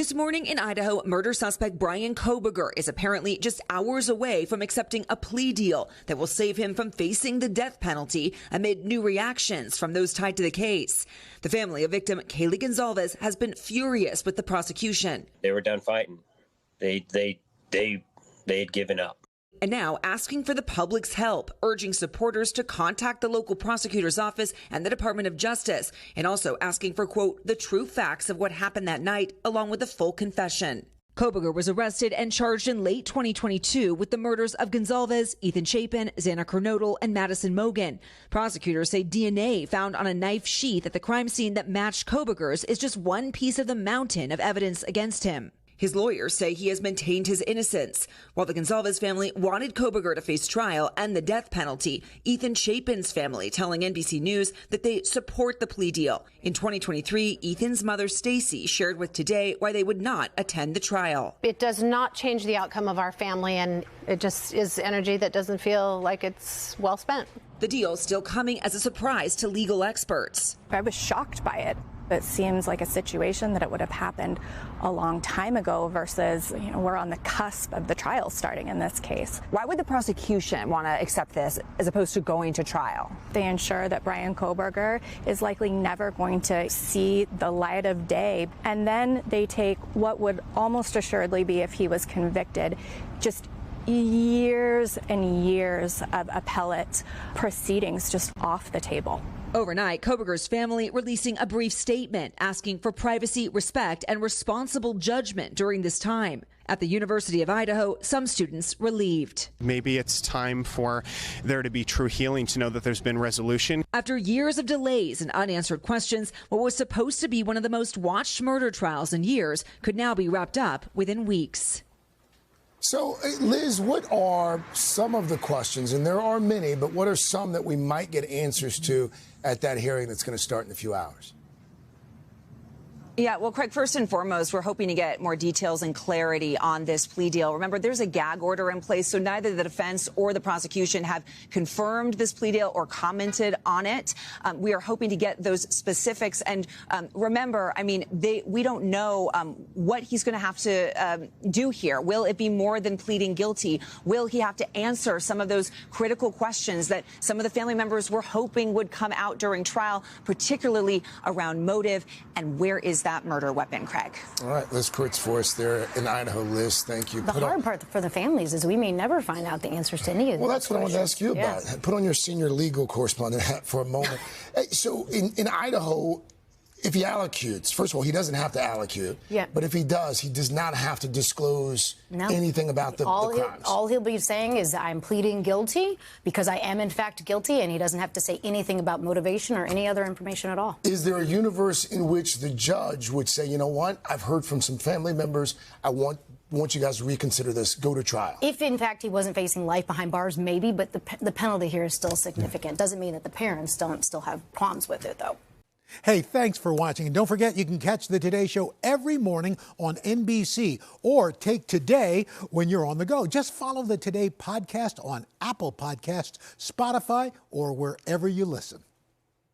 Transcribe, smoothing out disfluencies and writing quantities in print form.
This morning in Idaho, murder suspect Bryan Kohberger is apparently just hours away from accepting a plea deal that will save him from facing the death penalty amid new reactions from those tied to the case. The family of victim Kaylee Gonzalez has been furious with the prosecution. They were done fighting. They had given up. And now asking for the public's help, urging supporters to contact the local prosecutor's office and the Department of Justice, and also asking for, quote, the true facts of what happened that night, along with a full confession. Kohberger was arrested and charged in late 2022 with the murders of Gonzalez, Ethan Chapin, Xana Kernodle, and Madison Mogen. Prosecutors say DNA found on a knife sheath at the crime scene that matched Kohberger's is just one piece of the mountain of evidence against him. His lawyers say he has maintained his innocence. While the Gonzalez family wanted Kohberger to face trial and the death penalty, Ethan Chapin's family telling NBC News that they support the plea deal. In 2023, Ethan's mother, Stacy, shared with Today why they would not attend the trial. It does not change the outcome of our family, and it just is energy that doesn't feel like it's well spent. The deal still coming as a surprise to legal experts. I was shocked by it. It seems like a situation that it would have happened a long time ago versus, we're on the cusp of the trial starting in this case. Why would the prosecution want to accept this as opposed to going to trial? They ensure that Bryan Kohberger is likely never going to see the light of day. And then they take what would almost assuredly be, if he was convicted, just years and years of appellate proceedings just off the table. Overnight, Kohberger's family releasing a brief statement asking for privacy, respect, and responsible judgment during this time. At the University of Idaho, some students relieved. Maybe it's time for there to be true healing, to know that there's been resolution. After years of delays and unanswered questions, what was supposed to be one of the most watched murder trials in years could now be wrapped up within weeks. So, Liz, what are some of the questions, and there are many, but what are some that we might get answers to at that hearing that's going to start in a few hours? Yeah, well, Craig, first and foremost, we're hoping to get more details and clarity on this plea deal. Remember, there's a gag order in place, so neither the defense or the prosecution have confirmed this plea deal or commented on it. We are hoping to get those specifics. And remember, I mean, we don't know what he's going to have to do here. Will it be more than pleading guilty? Will he have to answer some of those critical questions that some of the family members were hoping would come out during trial, particularly around motive and where is that murder weapon, Craig? All right, Liz Kreutz for us there in Idaho. Liz, thank you. The hard part for the families is we may never find out the answers to any of these. Well, that's what I wanted to ask you about. Yes. Put on your senior legal correspondent hat for a moment. Hey, so in Idaho, if he allocutes, first of all, he doesn't have to allocute. Yeah. But if he does not have to disclose anything about the crimes. All he'll be saying is, I'm pleading guilty because I am, in fact, guilty, and he doesn't have to say anything about motivation or any other information at all. Is there a universe in which the judge would say, you know what, I've heard from some family members, I want you guys to reconsider this, go to trial? If, in fact, he wasn't facing life behind bars, maybe, but the penalty here is still significant. Doesn't mean that the parents don't still have qualms with it, though. Hey, thanks for watching. And don't forget, you can catch the Today Show every morning on NBC or take Today when you're on the go. Just follow the Today podcast on Apple Podcasts, Spotify, or wherever you listen.